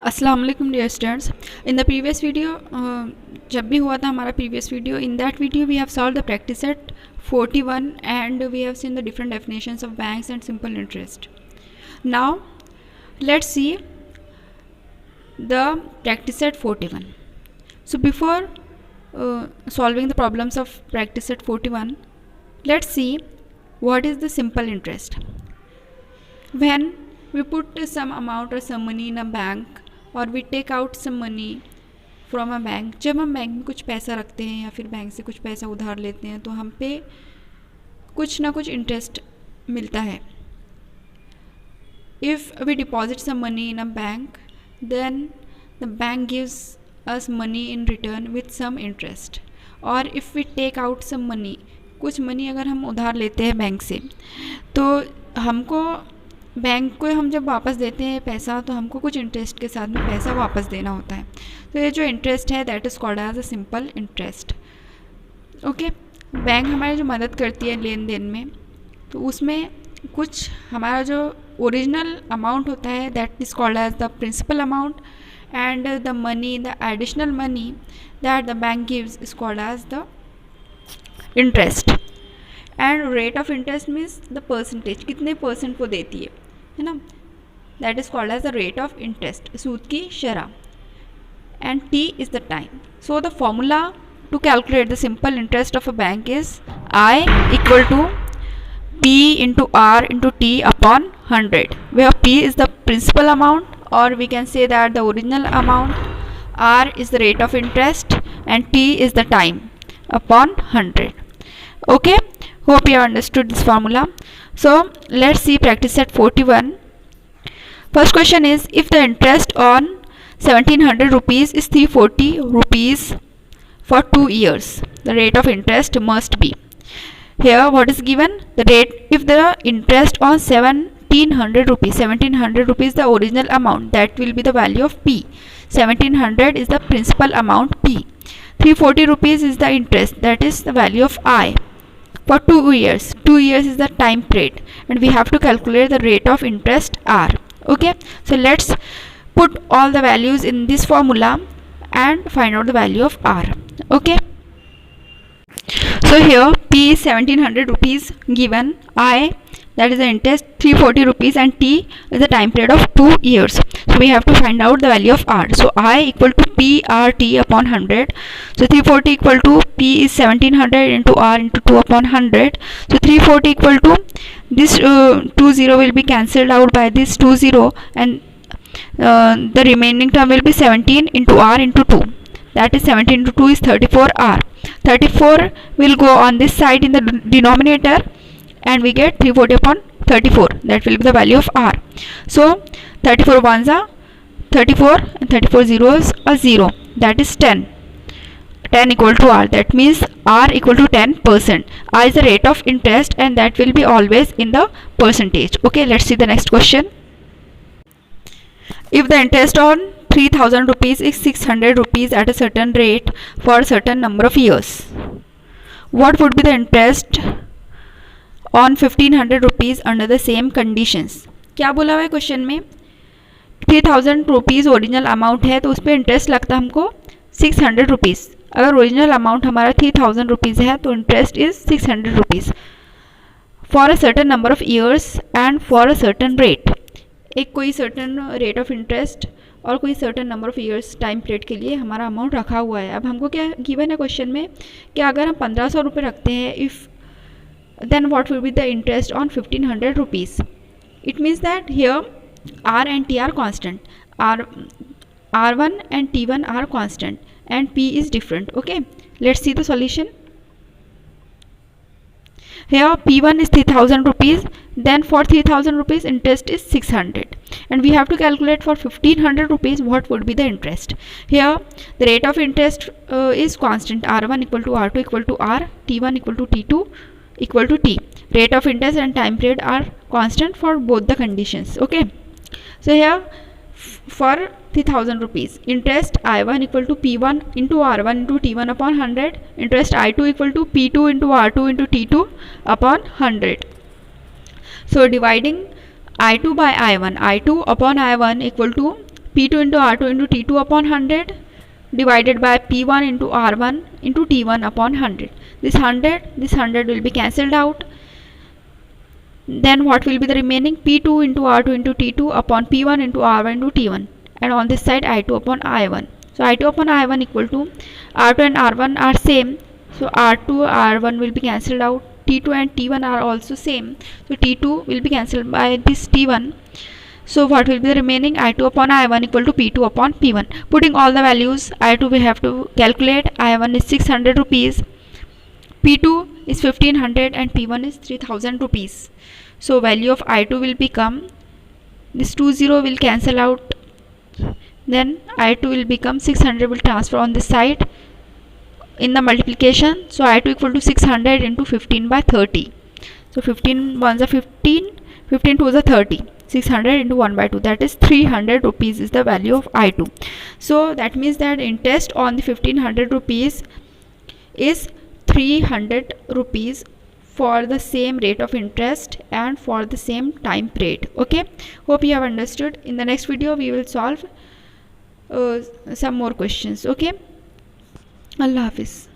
अस्सलाम वालेकुम dear students. In the previous video जब भी हुआ था हमारा previous video, in that video we have solve the practice set 41 and we have seen the different definitions of banks and simple interest. Now let's see the practice set 41. So before solving the problems of practice set 41, let's see what is the simple interest. When we put some amount or some money in a bank or we take out some money from a bank, जब हम bank में कुछ पैसा रखते हैं या फिर bank से कुछ पैसा उधार लेते हैं तो हम पे कुछ ना कुछ इंटरेस्ट मिलता है. If we deposit some money in a bank, then the bank gives us money in return with some interest. Or if we take out some money, कुछ मनी अगर हम उधार लेते हैं बैंक से तो हमको बैंक को हम जब वापस देते हैं पैसा तो हमको कुछ इंटरेस्ट के साथ में पैसा वापस देना होता है. तो ये जो इंटरेस्ट है that is called as a simple interest. Okay, bank हमारी जो मदद करती है लेन देन में, तो उसमें कुछ हमारा जो ओरिजिनल अमाउंट होता है that is called as the principal amount, and the money, the additional money that the bank gives is called as the interest. And rate of interest means the percentage, कितने percent वो देती है ना, that is called as the rate of interest, सूद की शरह. And T is the time. So the formula to calculate the simple interest of a bank is I equal to P into R into T upon 100, where P is the principal amount, or we can say that the original amount, R is the rate of interest, and T is the time upon 100. Okay, hope you have understood this formula. So let's see practice set 41. First question is, if the interest on 1700 rupees is 340 rupees for 2 years, the rate of interest must be. Here what is given? The rate, if the interest on 1700 rupees the original amount, that will be the value of P. 1700 is the principal amount P. 340 rupees is the interest, that is the value of I. For 2 years, 2 years is the time period, and we have to calculate the rate of interest R. Okay, so let's put all the values in this formula and find out the value of R. Okay, so here P is 1700 rupees given, I, that is the interest 340 rupees, and T is the time period of 2 years. So we have to find out the value of R. So I equal to P R T upon 100. So 340 equal to P is 1700 into R into 2 upon 100. So 340 equal to this 20 will be cancelled out by this 20, and the remaining term will be 17 into R into 2. That is 17 into 2 is 34 R. 34 will go on this side in the denominator, and we get 340 upon 34, that will be the value of R. So 34 ones are 34 and 34 zeros are 0, that is 10. 10 equal to R, that means R equal to 10%. R is the rate of interest, and that will be always in the percentage. Okay, let's see the next question. If the interest on 3000 rupees is 600 rupees at a certain rate for a certain number of years, what would be the interest on 1500 rupees under the same conditions? क्या बोला हुआ है question में? 3000 rupees original amount है तो उस पर interest लगता है हमको 600 रुपीज़. अगर ओरिजिनल अमाउंट हमारा 3000 रुपीज़ है तो interest is 600 rupees for a certain number of years and for a certain rate. एक कोई सर्टन रेट ऑफ इंटरेस्ट और कोई certain number of years time period के लिए हमारा अमाउंट रखा हुआ है. अब हमको क्या गिवन है क्वेश्चन में कि अगर हम 1500 रुपये रखते हैं, if then what will be the interest on 1500 rupees? It means that here R and T are constant, R1 and T1 are constant, and P is different. Okay, let's see the solution. Here P1 is 3000 rupees, then for 3000 rupees interest is 600, and we have to calculate for 1500 rupees what would be the interest. Here the rate of interest is constant, R1 equal to R2 equal to R, T1 equal to T2 equal to T. Rate of interest and time period are constant for both the conditions. Okay, so here for 3000 rupees interest I1 equal to P1 into R1 into T1 upon 100, interest I2 equal to P2 into R2 into T2 upon 100. So dividing I2 by I1, I2 upon I1 equal to P2 into R2 into T2 upon 100 divided by P1 into R1 into T1 upon 100. This 100 will be cancelled out. Then what will be the remaining? P2 into R2 into T2 upon P1 into R1 into T1, and on this side I2 upon I1. So I2 upon I1 equal to R2 and R1 are same, so R2 R1 will be cancelled out. T2 and T1 are also same, so T2 will be cancelled by this T1. So what will be the remaining? I2 upon I1 equal to P2 upon P1. Putting all the values, I2 we have to calculate. I1 is 600 rupees, P2 is 1500 and P1 is 3000 rupees. So value of I2 will become, this 20 will cancel out, then I2 will become 600 will transfer on this side in the multiplication. So I2 equal to 600 into 15 by 30. So 15 ones are 15, 15 twos are 30. 600 into 1 by 2, that is 300 rupees is the value of I2. So that means that interest on the 1500 rupees is 300 rupees for the same rate of interest and for the same time period. Okay, hope you have understood. In the next video we will solve some more questions. Okay, Allah Hafiz.